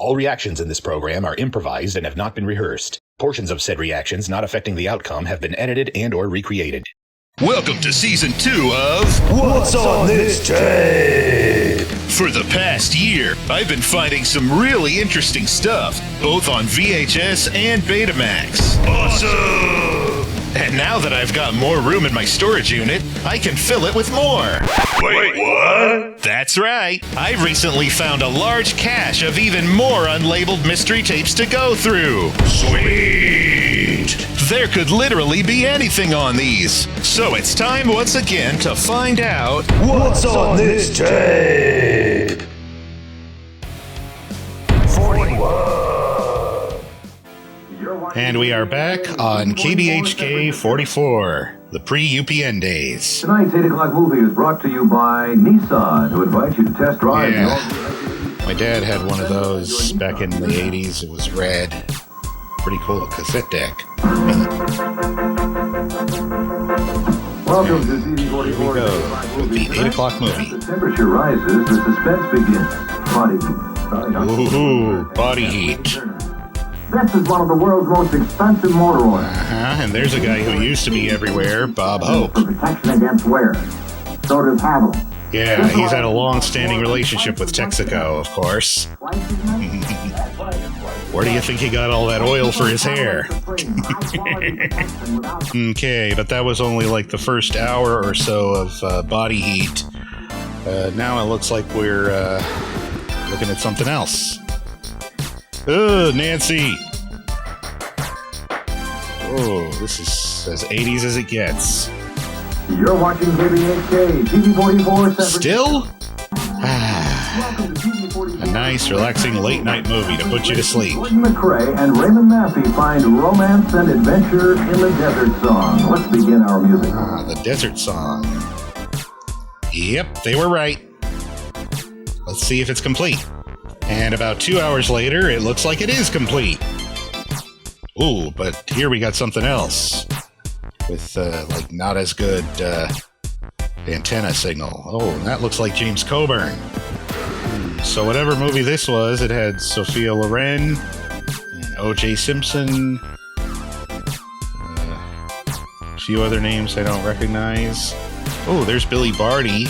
All reactions in this program are improvised and have not been rehearsed. Portions of said reactions not affecting the outcome have been edited and/or recreated. Welcome to Season 2 of What's on this tape? For the past year, I've been finding some really interesting stuff, both on VHS and Betamax. Awesome! And now that I've got more room in my storage unit, I can fill it with more. Wait, what? That's right. I recently found a large cache of even more unlabeled mystery tapes to go through. Sweet! There could literally be anything on these. So it's time once again to find out What's on this tape? 41. And we are back on KBHK 44, the pre-UPN days. Tonight's 8 o'clock movie is brought to you by Nissan, who invites you to test drive. My dad had one of those back in the 80s. It was red. Pretty cool cassette deck. Welcome to Season 44. Here we go with the 8 o'clock movie. As the temperature rises, the suspense begins. Body heat. Ooh, body heat. This is one of the world's most expensive motor oils. And there's a guy who used to be everywhere, Bob Hope. For protection against wear. So does Havel. Yeah, he's had a long-standing relationship with Texaco, of course. Where do you think he got all that oil for his hair? Okay, but that was only like the first hour or so of body heat. Now it looks like we're looking at something else. Oh, Nancy! Oh, this is as 80s as it gets. You're watching KBHK, TV44. Still? A nice, relaxing late-night movie to put you to sleep. Gordon McRae and Raymond Massey find romance and adventure in the Desert Song. Let's begin our music. The Desert Song. Yep, they were right. Let's see if it's complete. And about 2 hours later, it looks like it is complete. Ooh, but here we got something else. With, like, not as good, antenna signal. Oh, that looks like James Coburn. So whatever movie this was, it had Sophia Loren, and O.J. Simpson, a few other names I don't recognize. Oh, there's Billy Barty.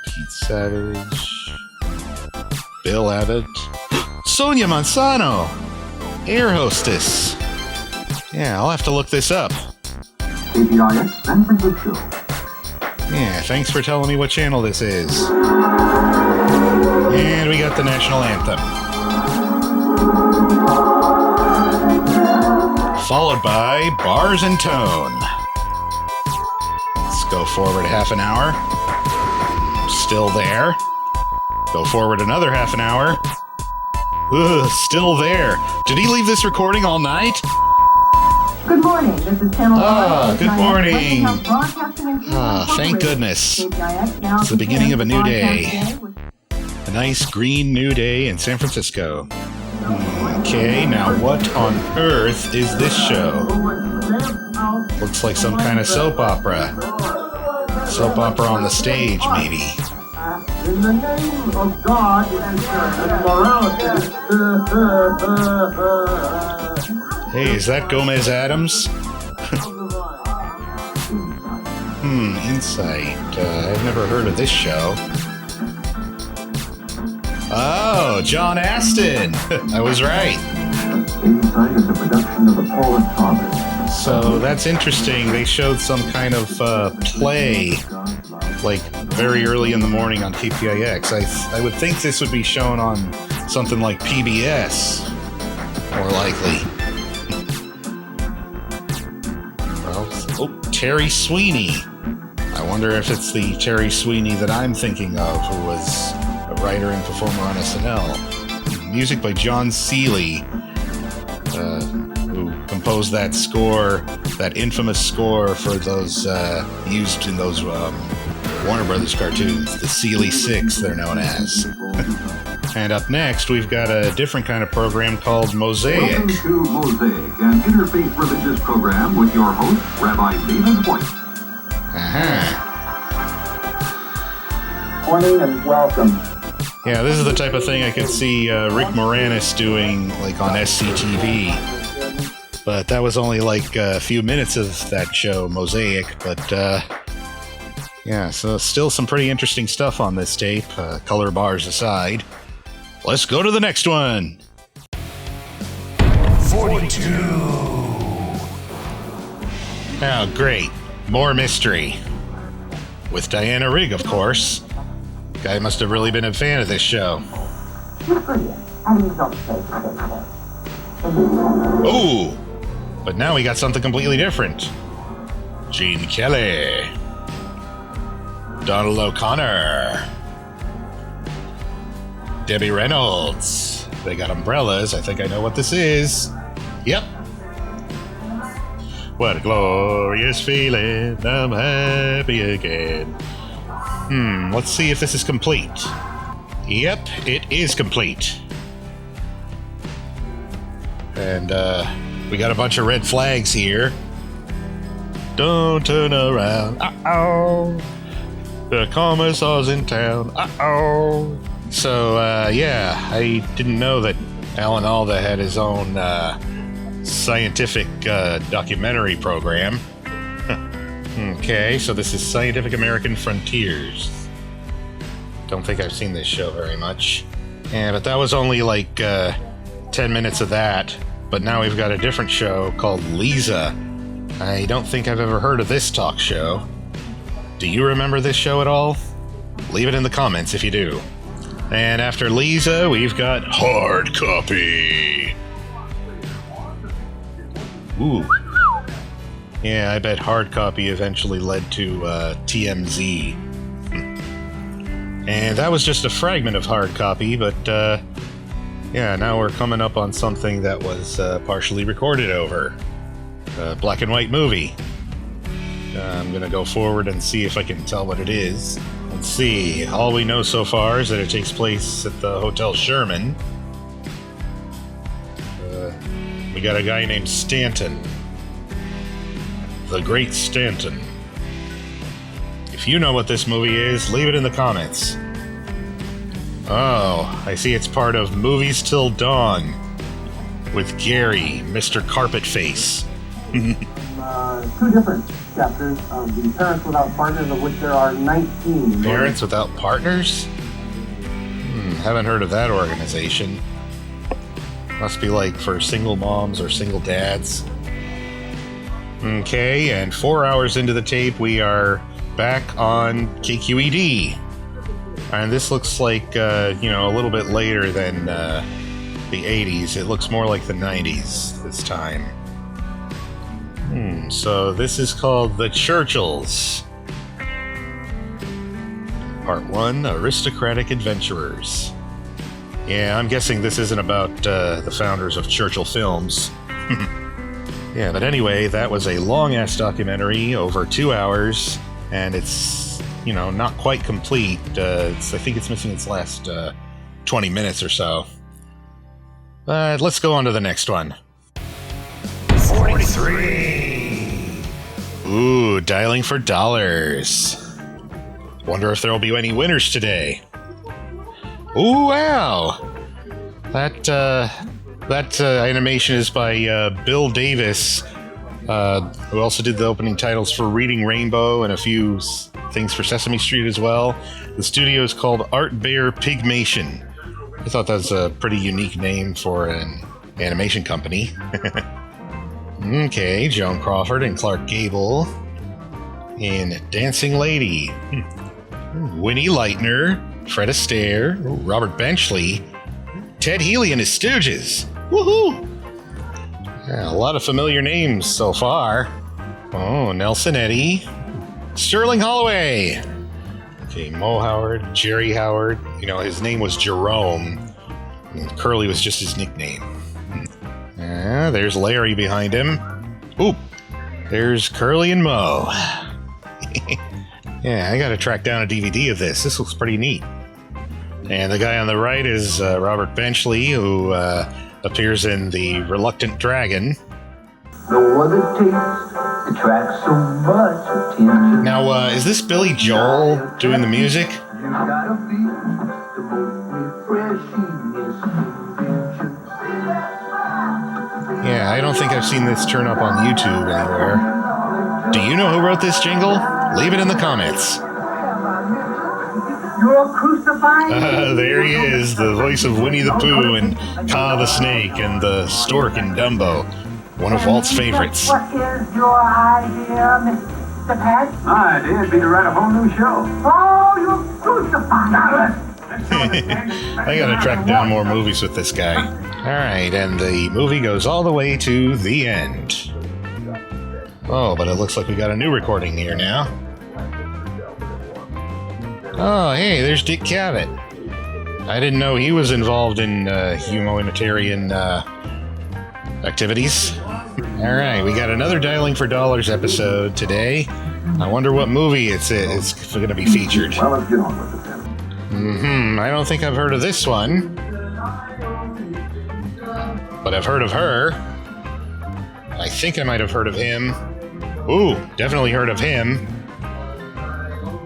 Pete Savage. Bill Abbott. Sonia Manzano! Air hostess. Yeah, I'll have to look this up. KPIX San Francisco. Yeah, thanks for telling me what channel this is. And we got the national anthem. Followed by Bars and Tone. Let's go forward half an hour. Still there. Go forward another half an hour. Ugh, still there. Did he leave this recording all night? Good morning. This is Channel 5. Good morning. Thank goodness. It's the beginning of a new day. A nice green new day in San Francisco. Okay, now what on earth is this show? Looks like some kind of soap opera. Soap opera on the stage, maybe. In the name of God and morality. Hey, is that Gomez Adams? Insight. I've never heard of this show. Oh, John Astin. I was right. Insight is a production of the Polish Father. So that's interesting. They showed some kind of play, like very early in the morning on KPIX. I would think this would be shown on something like PBS, more likely. Oh, Terry Sweeney. I wonder if it's the Terry Sweeney that I'm thinking of, who was a writer and performer on SNL. Music by John Seeley, who composed that score, that infamous score for those used in those Warner Brothers cartoons, the Seeley Six, they're known as. And up next, we've got a different kind of program called Mosaic. Welcome to Mosaic, an interfaith religious program with your host, Rabbi David White. Uh-huh. Morning and welcome. Yeah, this is the type of thing I could see Rick Moranis doing, like, on SCTV. But that was only, like, a few minutes of that show, Mosaic. But, yeah, so still some pretty interesting stuff on this tape, color bars aside. Let's go to the next one. 42. Oh, great. More mystery. With Diana Rigg, of course. Guy must have really been a fan of this show. Ooh! But now we got something completely different. Gene Kelly. Donald O'Connor. Debbie Reynolds. They got umbrellas. I think I know what this is. Yep. What a glorious feeling. I'm happy again. Let's see if this is complete. Yep, it is complete. And, we got a bunch of red flags here. Don't turn around. Uh-oh. The commissar's in town. Uh-oh. So, yeah, I didn't know that Alan Alda had his own, scientific, documentary program. Okay, so this is Scientific American Frontiers. Don't think I've seen this show very much. Yeah, but that was only like 10 minutes of that. But now we've got a different show called Lisa. I don't think I've ever heard of this talk show. Do you remember this show at all? Leave it in the comments if you do. And after Lisa, we've got Hard Copy. Ooh. Yeah, I bet Hard Copy eventually led to TMZ. And that was just a fragment of Hard Copy, but yeah, now we're coming up on something that was partially recorded over. A black and white movie. I'm gonna go forward and see if I can tell what it is. Let's see. All we know so far is that it takes place at the Hotel Sherman. We got a guy named Stanton. The Great Stanton. If you know what this movie is, leave it in the comments. Oh, I see it's part of Movies Till Dawn with Gary, Mr. Carpet Face. Two different chapters of the Parents Without Partners, of which there are 19. Parents Without Partners? Haven't heard of that organization. Must be like for single moms or single dads. Okay, and 4 hours into the tape, we are back on KQED. And this looks like, a little bit later than the 80s. It looks more like the 90s this time. So this is called The Churchills. Part 1, Aristocratic Adventurers. Yeah, I'm guessing this isn't about the founders of Churchill Films. Yeah, but anyway, that was a long-ass documentary, over 2 hours, and it's, not quite complete. I think it's missing its last 20 minutes or so. But let's go on to the next one. 43. Ooh, Dialing for Dollars. Wonder if there'll be any winners today. Ooh, wow! That animation is by Bill Davis, who also did the opening titles for Reading Rainbow and a few things for Sesame Street as well. The studio is called Art Bear Pigmation. I thought that was a pretty unique name for an animation company. Okay, Joan Crawford and Clark Gable in Dancing Lady. Winnie Leitner, Fred Astaire, Robert Benchley, Ted Healy and his Stooges. Woohoo! Yeah, a lot of familiar names so far. Oh, Nelson Eddy, Sterling Holloway. Okay, Mo Howard, Jerry Howard. His name was Jerome. And Curly was just his nickname. There's Larry behind him. Ooh, there's Curly and Mo. Yeah, I gotta track down a DVD of this. This looks pretty neat. And the guy on the right is Robert Benchley, who appears in The Reluctant Dragon. No other taste attracts so much attention. Now, is this Billy Joel doing the music? You gotta be the most Yeah, I don't think I've seen this turn up on YouTube anywhere. Do you know who wrote this jingle? Leave it in the comments. You're crucifying There he is, the voice of Winnie the Pooh and Kaa the Snake and the Stork in Dumbo. One of Walt's favorites. What is your idea, Mr. Pat? My idea would be to write a whole new show. Oh, you're crucifying. I gotta track down more movies with this guy. Alright, and the movie goes all the way to the end. Oh, but it looks like we got a new recording here now. Oh, hey, there's Dick Cavett. I didn't know he was involved in humanitarian activities. Alright, we got another Dialing for Dollars episode today. I wonder what movie it's going to be featured. Well, let's get on with it then. I don't think I've heard of this one. But I've heard of her. I think I might have heard of him. Ooh, definitely heard of him.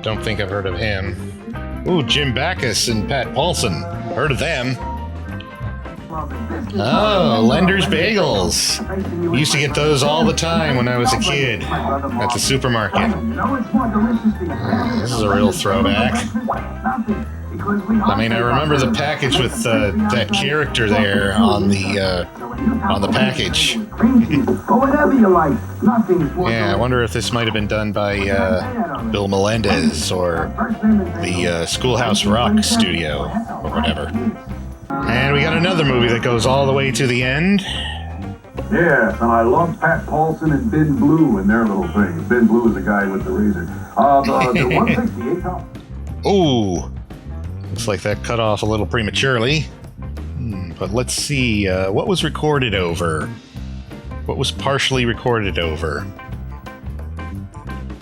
Don't think I've heard of him. Ooh, Jim Backus and Pat Paulson. Heard of them. Oh, Lender's Bagels. Used to get those all the time when I was a kid at the supermarket. This is a real throwback. I mean, I remember the package with that character there on the package. Whatever you like. Yeah, I wonder if this might have been done by Bill Melendez or the Schoolhouse Rock studio or whatever. And we got another movie that goes all the way to the end. Yes, and I love Pat Paulson and Ben Blue and their little thing. Ben Blue is the guy with the razor. The 168 top. Ooh, looks like that cut off a little prematurely. But let's see, what was recorded over? What was partially recorded over?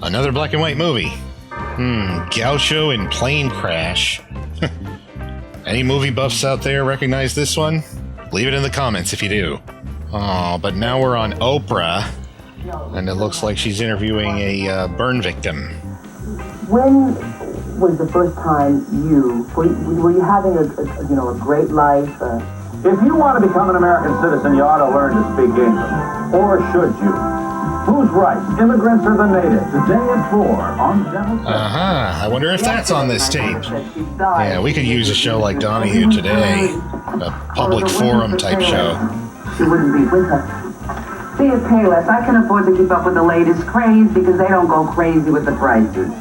Another black and white movie. Gaucho in Plane Crash. Any movie buffs out there recognize this one? Leave it in the comments if you do. Oh, but now we're on Oprah, and it looks like she's interviewing a burn victim. When was the first time were you having a great life? If you want to become an American citizen, you ought to learn to speak English. Or should you? Who's right, immigrants or the natives? Today at 4 on Channel 7. I wonder if that's on this tape. Yeah, we could use a show like Donahue today. A public forum type show. She wouldn't be with us. See, at Payless, I can afford to keep up with the latest craze because they don't go crazy with the prices.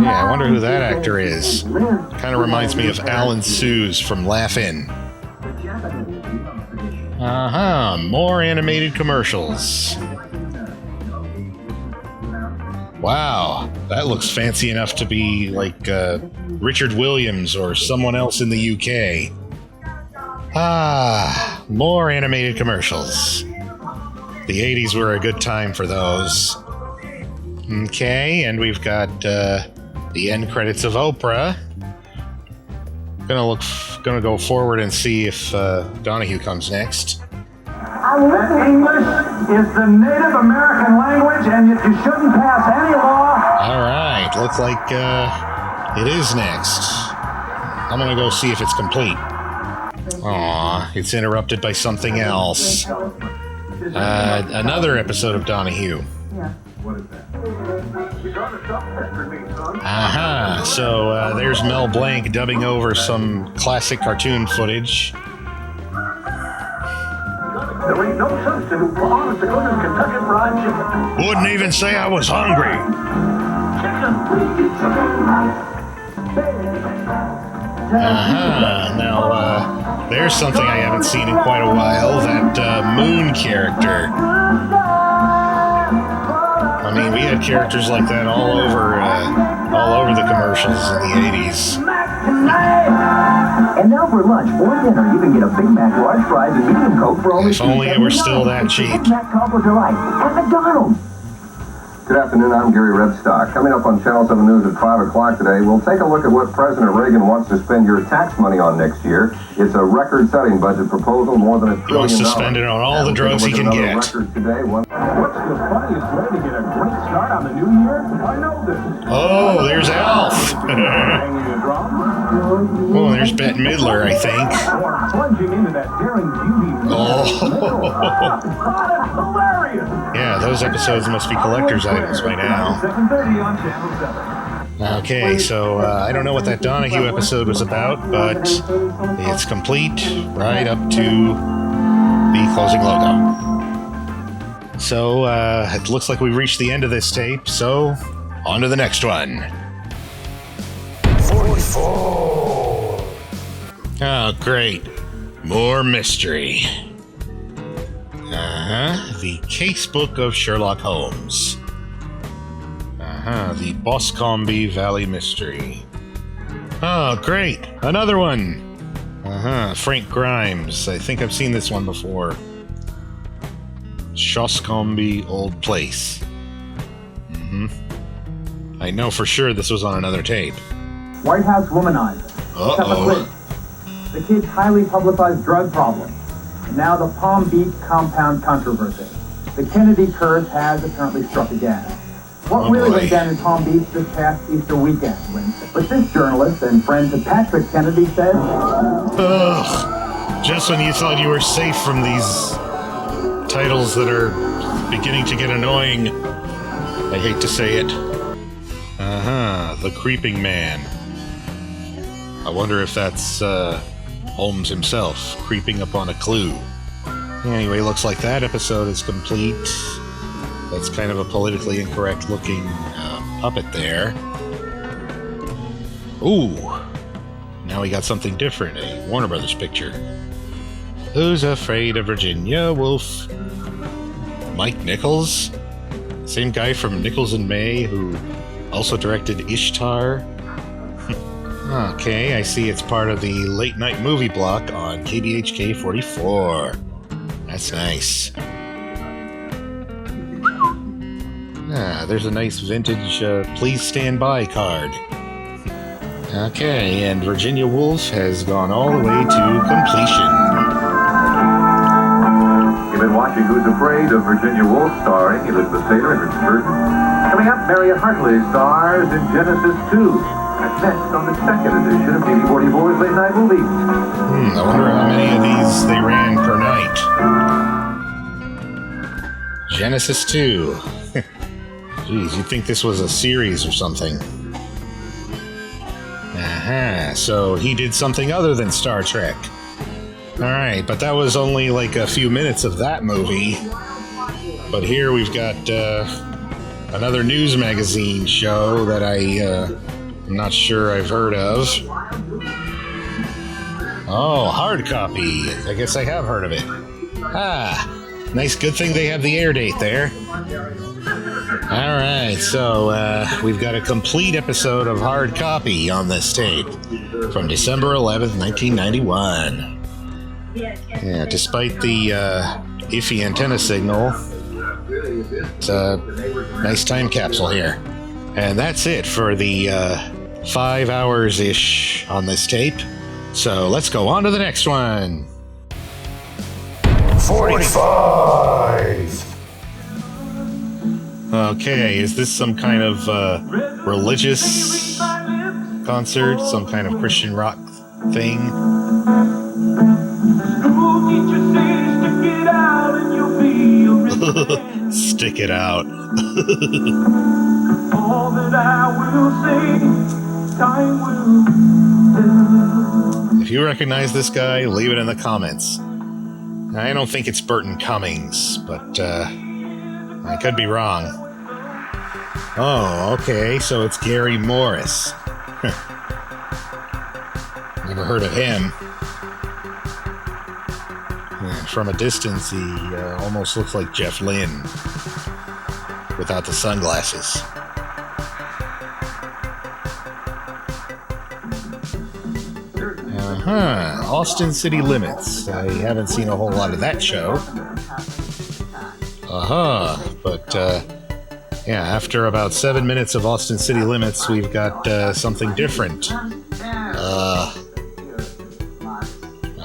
Yeah, I wonder who that actor is. Kind of reminds me of Alan Suze from Laugh-In. More animated commercials. Wow, that looks fancy enough to be like Richard Williams or someone else in the UK. More animated commercials. The 80s were a good time for those. Okay, and we've got the end credits of Oprah. Gonna go forward and see if Donahue comes next. English is the Native American language, and you shouldn't pass any law. All right, looks like it is next. I'm gonna go see if it's complete. Aw, it's interrupted by something else. Another episode of Donahue. So there's Mel Blanc dubbing over some classic cartoon footage. There ain't no substitute for honest to goodness Kentucky Fried Chicken. Wouldn't even say I was hungry. Now, there's something I haven't seen in quite a while. That Moon character. I mean, we had characters like that all over the commercials in the 80s. And now for lunch or dinner, you can get a Big Mac, large fries, and medium Coke for only If only it were still that cheap. Big Mac combo delight at McDonald's. Good afternoon, I'm Gary Redstock. Coming up on Channel 7 News at 5 o'clock today, we'll take a look at what President Reagan wants to spend your tax money on next year. It's a record-setting budget proposal, more than $1 trillion. He wants to spend it on all the drugs he can get. What's the funniest way to get a great start on the new year? I know this. Oh, there's Alf. Hanging a drum. Oh, there's Bette Midler, I think. Or plunging into that daring beauty. Oh. That's hilarious. Yeah, those episodes must be collector's items by now. 7:30 on Channel 7. Okay, so I don't know what that Donahue episode was about, but it's complete right up to the closing logo. So it looks like we've reached the end of this tape, so on to the next one. 44. Oh, great. More mystery. The Casebook of Sherlock Holmes. The Boscombe Valley Mystery. Oh, great. Another one. Frank Grimes. I think I've seen this one before. Shoscombe Old Place. I know for sure this was on another tape. White House womanizer. Uh-oh. The kid's highly publicized drug problem. And now the Palm Beach compound controversy. The Kennedy curse has apparently struck again. What really went down in Palm Beach this past Easter weekend? But this journalist and friend to Patrick Kennedy said... Ugh. Just when you thought you were safe from these titles that are beginning to get annoying. I hate to say it. The Creeping Man. I wonder if that's Holmes himself creeping upon a clue. Anyway, looks like that episode is complete. That's kind of a politically incorrect looking puppet there. Ooh, now we got something different, a Warner Brothers picture. Who's Afraid of Virginia Woolf? Mike Nichols? Same guy from Nichols and May who also directed Ishtar. Okay, I see it's part of the late night movie block on KBHK 44. That's nice. There's a nice vintage Please Stand By card. Okay, and Virginia Woolf has gone all the way to completion. You've been watching Who's Afraid of Virginia Woolf, starring Elizabeth Taylor and Richard Burton. Coming up, Marion Hartley stars in Genesis 2. That's next on the second edition of TV44's Late Night Movies. I wonder how many of these they ran per night. Genesis 2. Jeez, you'd think this was a series or something. So he did something other than Star Trek. Alright, but that was only like a few minutes of that movie. But here we've got another news magazine show that I'm not sure I've heard of. Oh, Hard Copy. I guess I have heard of it. Nice, good thing they have the air date there. Alright, so we've got a complete episode of Hard Copy on this tape from December 11th, 1991. Yeah, despite the iffy antenna signal, it's a nice time capsule here. And that's it for the 5 hours-ish on this tape. So let's go on to the next one. 45. Okay, is this some kind of religious concert? Some kind of Christian rock thing? Stick it out. All that I will say, time will tell. If you recognize this guy, leave it in the comments. I don't think it's Burton Cummings, but I could be wrong. Oh, okay, so it's Gary Morris. Never heard of him. From a distance, he almost looks like Jeff Lynne without the sunglasses. Austin City Limits. I haven't seen a whole lot of that show. But yeah, after about 7 minutes of Austin City Limits, we've got something different.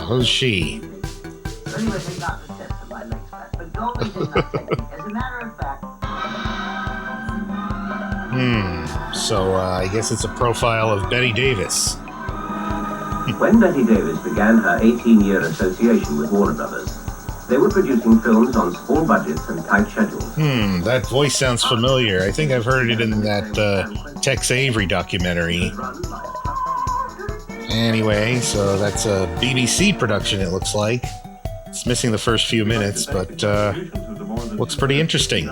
Who's she? Hmm. So I guess it's a profile of Betty Davis. When Betty Davis began her 18-year association with Warner Brothers, they were producing films on small budgets and tight schedules. That voice sounds familiar. I think I've heard it in that Tex Avery documentary. Anyway, so that's a BBC production, it looks like. It's missing the first few minutes, but looks pretty interesting.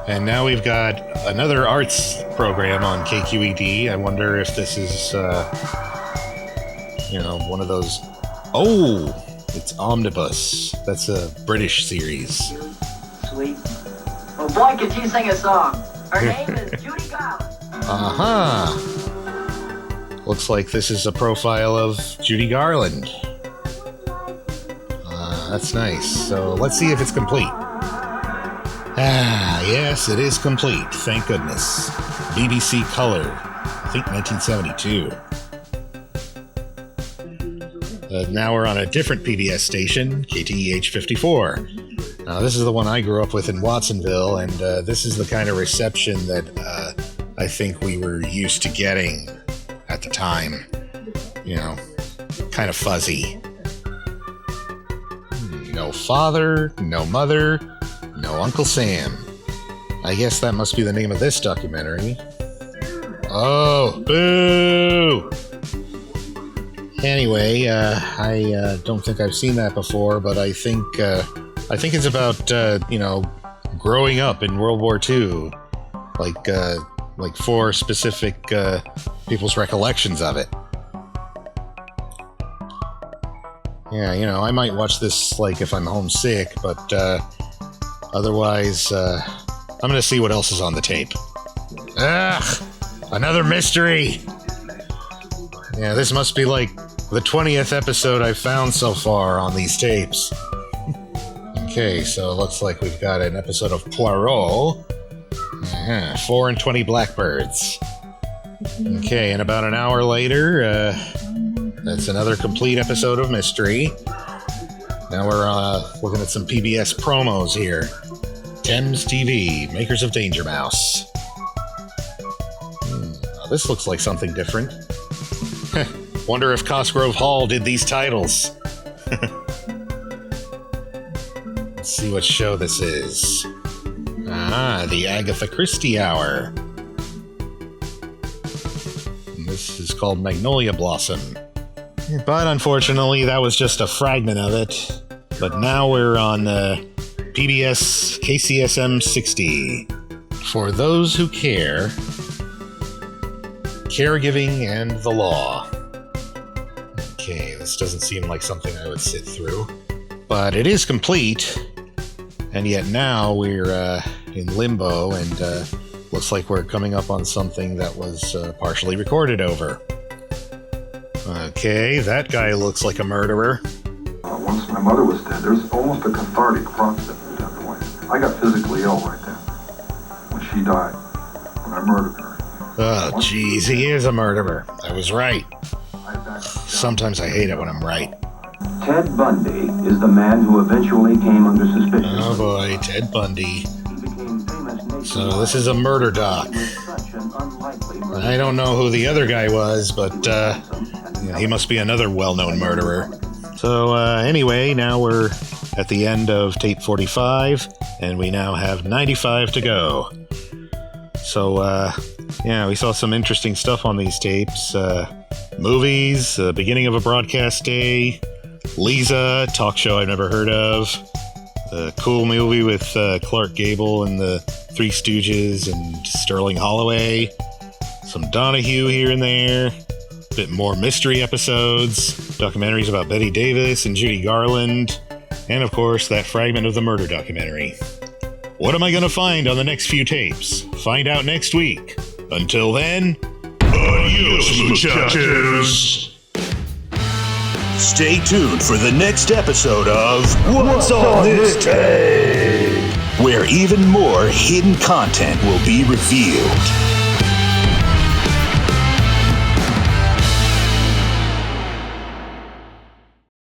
And now we've got another arts program on KQED. I wonder if this is, one of those... Oh, it's Omnibus. That's a British series. Sweet. Oh boy, could she sing a song. Her name is Judy Garland. Uh-huh. Looks like this is a profile of Judy Garland. That's nice. So let's see if it's complete. Yes, it is complete. Thank goodness. BBC Color. I think 1972. Now we're on a different PBS station, KTEH 54. Now, this is the one I grew up with in Watsonville, and this is the kind of reception that I think we were used to getting at the time. Kind of fuzzy. No father, no mother, no Uncle Sam. I guess that must be the name of this documentary. Oh, boo! Anyway, I don't think I've seen that before, but I think it's about growing up in World War II, like 4 specific people's recollections of it. Yeah, I might watch this if I'm homesick, but otherwise, I'm gonna see what else is on the tape. Ugh, another mystery. Yeah, this must be the 20th episode I've found so far on these tapes. Okay, so it looks like we've got an episode of Poirot. 4 and 20 Blackbirds. Okay, and about an hour later, that's another complete episode of Mystery. Now we're looking at some PBS promos here. Thames TV, makers of Danger Mouse. This looks like something different. Wonder if Cosgrove Hall did these titles. Let's see what show this is. The Agatha Christie Hour. And this is called Magnolia Blossom. But unfortunately, that was just a fragment of it. But now we're on PBS KCSM 60. For those who care, caregiving and the law. Okay, this doesn't seem like something I would sit through. But it is complete. And yet now we're in limbo, and looks like we're coming up on something that was partially recorded over. Okay, that guy looks like a murderer. Once my mother was dead, there's almost a cathartic process at that point. I got physically ill right then. When she died. When I murdered her. Oh, jeez, he is a murderer. I was right. Sometimes I hate it when I'm right. Ted Bundy is the man who eventually came under suspicion. Oh boy, Ted Bundy. So this is a murder doc. I don't know who the other guy was, but he must be another well-known murderer. So anyway, now we're at the end of tape 45, and we now have 95 to go. So we saw some interesting stuff on these tapes. Movies, beginning of a broadcast day, Lisa, talk show I've never heard of, a cool movie with Clark Gable and the Three Stooges and Sterling Holloway, some Donahue here and there, a bit more mystery episodes, documentaries about Betty Davis and Judy Garland, and of course that fragment of the murder documentary. What am I going to find on the next few tapes? Find out next week. Until then, adios, muchachos! Stay tuned for the next episode of What's on This Tape? Where even more hidden content will be revealed.